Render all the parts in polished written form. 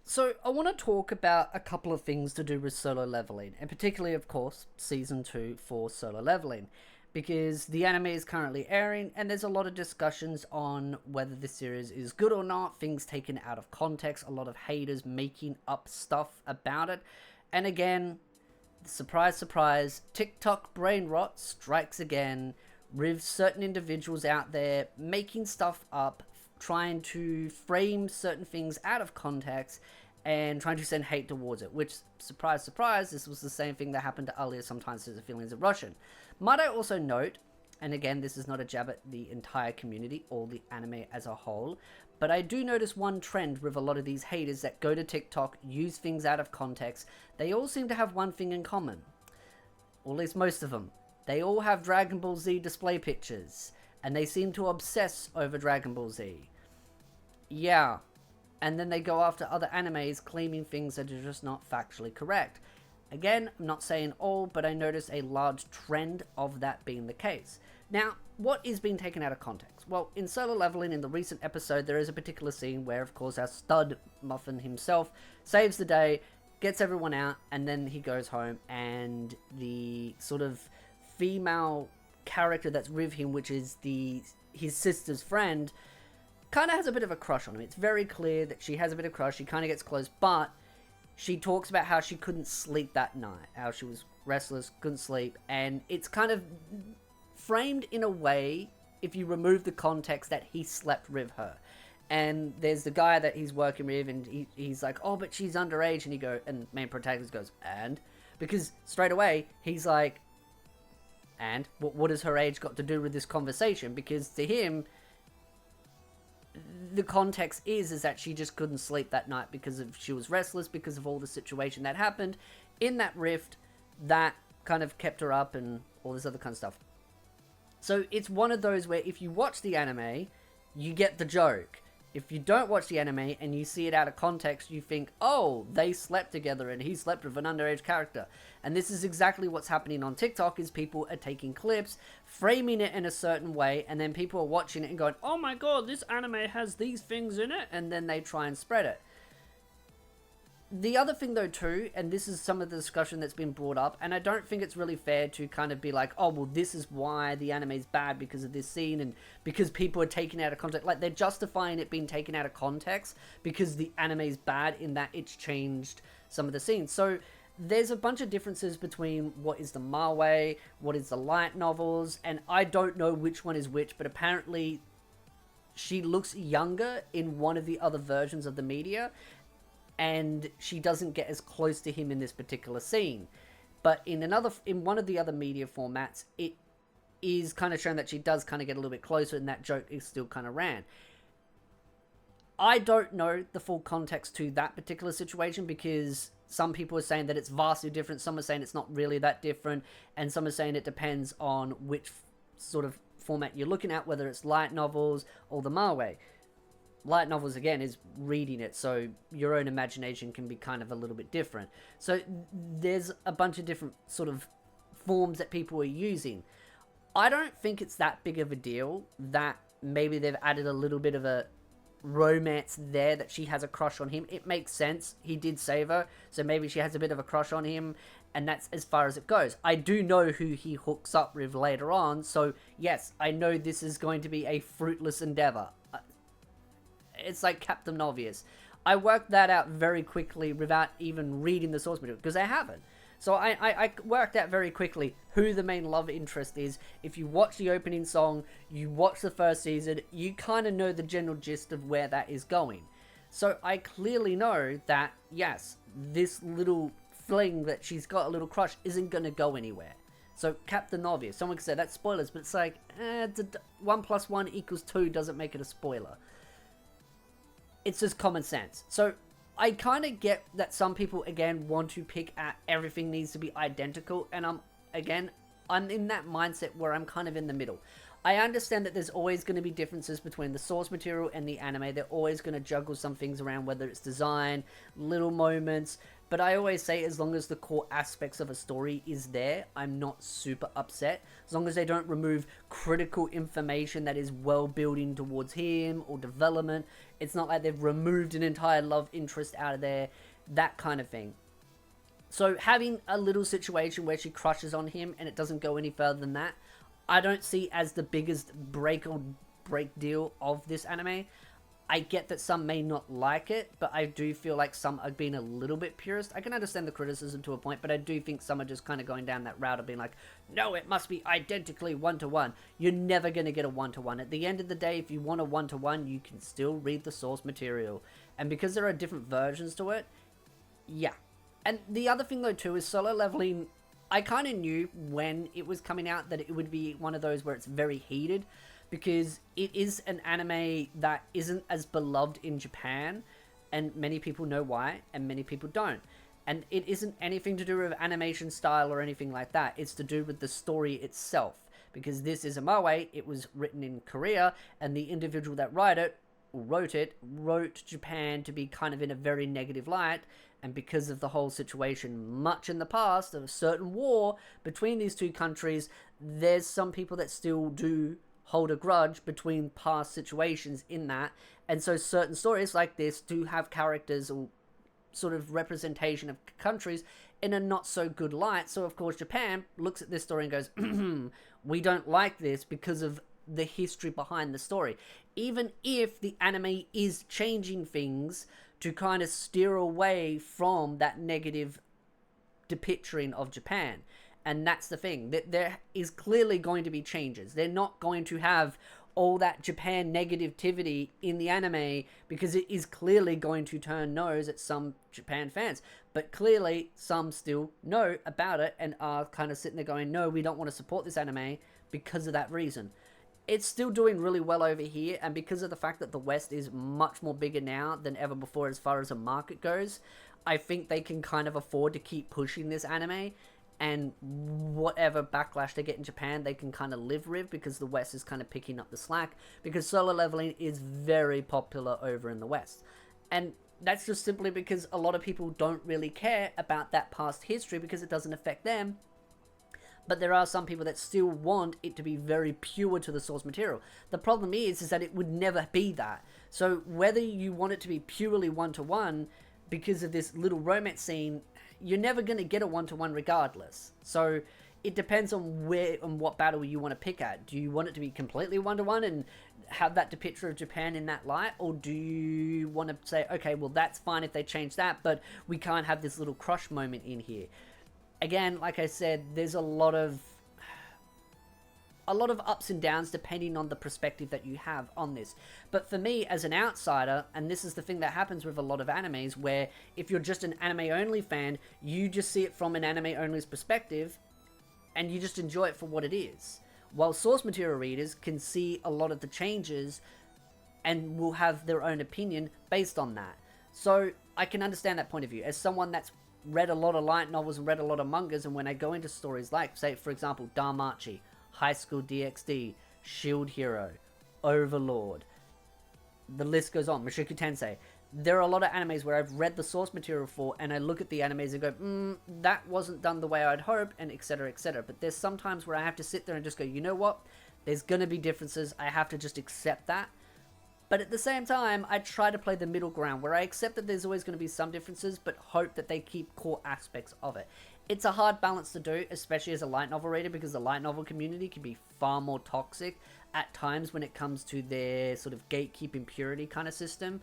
So I want to talk about a couple of things to do with Solo Leveling, and particularly, of course, Season 2 for Solo Leveling, because the anime is currently airing, and there's a lot of discussions on whether this series is good or not, things taken out of context, a lot of haters making up stuff about it, and again, surprise, surprise, TikTok brain rot strikes again, with certain individuals out there making stuff up, trying to frame certain things out of context and trying to send hate towards it, which, surprise, surprise, this was the same thing that happened to earlier sometimes as the feelings of Russian. Might I also note, and again, this is not a jab at the entire community or the anime as a whole, but I do notice one trend with a lot of these haters that go to TikTok, use things out of context. They all seem to have one thing in common, or at least most of them. They all have Dragon Ball Z display pictures, and they seem to obsess over Dragon Ball Z. Yeah. And then they go after other animes claiming things that are just not factually correct. Again, I'm not saying all, but I notice a large trend of that being the case. Now, what is being taken out of context? Well, in Solo Leveling, in the recent episode, there is a particular scene where, of course, our stud Muffin himself saves the day, gets everyone out, and then he goes home, and the sort of female character that's with him, which is his sister's friend, kind of has a bit of a crush on him. It's very clear that she has a bit of a crush. She kind of gets close, but she talks about how she couldn't sleep that night, how she was restless, couldn't sleep, and it's kind of framed in a way, if you remove the context, that he slept with her. And there's the guy that he's working with, and he's like, oh, but she's underage, and main protagonist goes, and? Because straight away, he's like, and? What has her age got to do with this conversation? Because to him, the context is that she just couldn't sleep that night because she was restless because of all the situation that happened in that rift that kind of kept her up and all this other kind of stuff. So it's one of those where if you watch the anime, you get the joke. If you don't watch the anime and you see it out of context, you think, oh, they slept together and he slept with an underage character. And this is exactly what's happening on TikTok, is people are taking clips, framing it in a certain way, and then people are watching it and going, oh my god, this anime has these things in it, and then they try and spread it. The other thing though too, and this is some of the discussion that's been brought up, and I don't think it's really fair to kind of be like, oh well, this is why the anime's bad because of this scene and because people are taking it out of context. Like, they're justifying it being taken out of context because the anime's bad in that it's changed some of the scenes. So there's a bunch of differences between what is the manhwa, what is the light novels, and I don't know which one is which, but apparently she looks younger in one of the other versions of the media, and she doesn't get as close to him in this particular scene. But in one of the other media formats, it is kind of shown that she does kind of get a little bit closer, and that joke is still kind of ran. I don't know the full context to that particular situation, because some people are saying that it's vastly different, some are saying it's not really that different, and some are saying it depends on which sort of format you're looking at, whether it's light novels or the manhwa. Light novels, again, is reading it, so your own imagination can be kind of a little bit different. So there's a bunch of different sort of forms that people are using. I don't think it's that big of a deal that maybe they've added a little bit of a romance there, that she has a crush on him. It makes sense. He did save her, so maybe she has a bit of a crush on him, and that's as far as it goes. I do know who he hooks up with later on, so yes, I know this is going to be a fruitless endeavor. It's like Captain Obvious. I worked that out very quickly without even reading the source material, because I haven't. So I worked out very quickly who the main love interest is. If you watch the opening song, you watch the first season, you kind of know the general gist of where that is going. So I clearly know that, yes, this little fling that she's got a little crush isn't going to go anywhere. So Captain Obvious, someone could say that's spoilers, but it's like, 1 + 1 = 2 doesn't make it a spoiler. It's just common sense. So I kind of get that some people, again, want to pick at everything needs to be identical. And I'm in that mindset where I'm kind of in the middle. I understand that there's always going to be differences between the source material and the anime. They're always going to juggle some things around, whether it's design, little moments, But I always say, as long as the core aspects of a story is there, I'm not super upset. As long as they don't remove critical information that is well building towards him or development. It's not like they've removed an entire love interest out of there, that kind of thing. So having a little situation where she crushes on him and it doesn't go any further than that, I don't see as the biggest break deal of this anime. I get that some may not like it, but I do feel like some are being a little bit purist. I can understand the criticism to a point, but I do think some are just kind of going down that route of being like, no, it must be identically one-to-one. You're never going to get a one-to-one. At the end of the day, if you want a one-to-one, you can still read the source material. And because there are different versions to it, yeah. And the other thing, though, too, is Solo Leveling. I kind of knew when it was coming out that it would be one of those where it's very heated, because it is an anime that isn't as beloved in Japan, and many people know why, and many people don't. And it isn't anything to do with animation style or anything like that. It's to do with the story itself, because this is a moe. It was written in Korea, and the individual that wrote Japan to be kind of in a very negative light. And because of the whole situation much in the past of a certain war between these two countries, there's some people that still do hold a grudge between past situations in that. And so certain stories like this do have characters or sort of representation of countries in a not so good light. So of course Japan looks at this story and goes, we don't like this because of the history behind the story. Even if the anime is changing things to kind of steer away from that negative depiction of Japan. And that's the thing, that there is clearly going to be changes. They're not going to have all that Japan negativity in the anime, because it is clearly going to turn nose at some Japan fans. But clearly some still know about it and are kind of sitting there going, no, we don't want to support this anime because of that reason. It's still doing really well over here, and because of the fact that the West is much more bigger now than ever before as far as a market goes, I think they can kind of afford to keep pushing this anime, and whatever backlash they get in Japan, they can kind of live with, because the West is kind of picking up the slack, because Solo Leveling is very popular over in the West. And that's just simply because a lot of people don't really care about that past history because it doesn't affect them. But there are some people that still want it to be very pure to the source material. The problem is that it would never be that. So whether you want it to be purely one-to-one because of this little romance scene, you're never going to get a one-to-one regardless. So it depends on what battle you want to pick at. Do you want it to be completely one-to-one and have that depiction of Japan in that light? Or do you want to say, okay, well, that's fine if they change that, but we can't have this little crush moment in here? Again, like I said, there's a lot of ups and downs depending on the perspective that you have on this. But for me, as an outsider, and this is the thing that happens with a lot of animes, where if you're just an anime-only fan, you just see it from an anime-only's perspective, and you just enjoy it for what it is. While source material readers can see a lot of the changes, and will have their own opinion based on that. So, I can understand that point of view. As someone that's read a lot of light novels and read a lot of mangas, and when I go into stories like, say, for example, Damachi, High School DxD, Shield Hero, Overlord, the list goes on, Mushoku Tensei, there are a lot of animes where I've read the source material for, and I look at the animes and go, that wasn't done the way I'd hoped, and etc, etc. But there's sometimes where I have to sit there and just go, you know what, there's gonna be differences, I have to just accept that. But at the same time, I try to play the middle ground, where I accept that there's always going to be some differences, but hope that they keep core aspects of it. It's a hard balance to do, especially as a light novel reader, because the light novel community can be far more toxic at times when it comes to their sort of gatekeeping purity kind of system.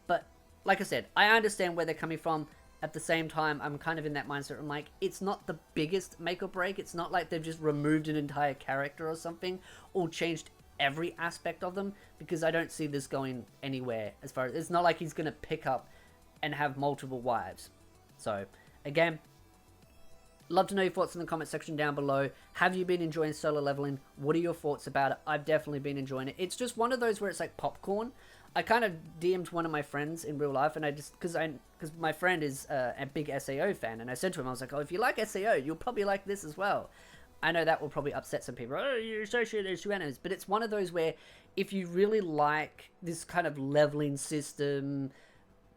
But, like I said, I understand where they're coming from. At the same time, I'm kind of in that mindset. I'm like, it's not the biggest make or break. It's not like they've just removed an entire character or something, or changed every aspect of them, because I don't see this going anywhere. As far as, it's not like he's gonna pick up and have multiple wives. So again, love to know your thoughts in the comment section down below. Have you been enjoying Solo Leveling? What are your thoughts about it? I've definitely been enjoying it. It's just one of those where it's like popcorn. I kind of DM'd one of my friends in real life, and I just, because my friend is a big SAO fan, and I said to him, I was like, oh, if you like SAO, you'll probably like this as well. I know that will probably upset some people. Oh, you associate those two animes. But it's one of those where if you really like this kind of leveling system,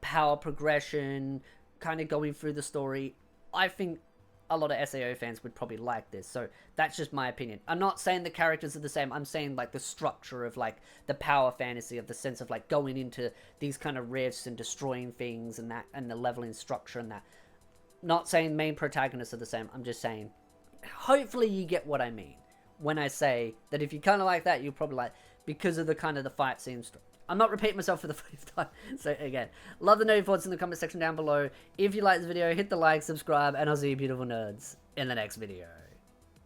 power progression, kind of going through the story, I think a lot of SAO fans would probably like this. So that's just my opinion. I'm not saying the characters are the same. I'm saying like the structure of like the power fantasy, of the sense of like going into these kind of rifts and destroying things and that, and the leveling structure and that. Not saying main protagonists are the same. I'm just saying, hopefully you get what I mean when I say that if you kind of like that, you'll probably like, because of the kind of the fight scenes. I'm not repeating myself for the 5th time. So again, love to know your thoughts in the comment section down below. If you like this video, hit the like, subscribe, and I'll see you beautiful nerds in the next video.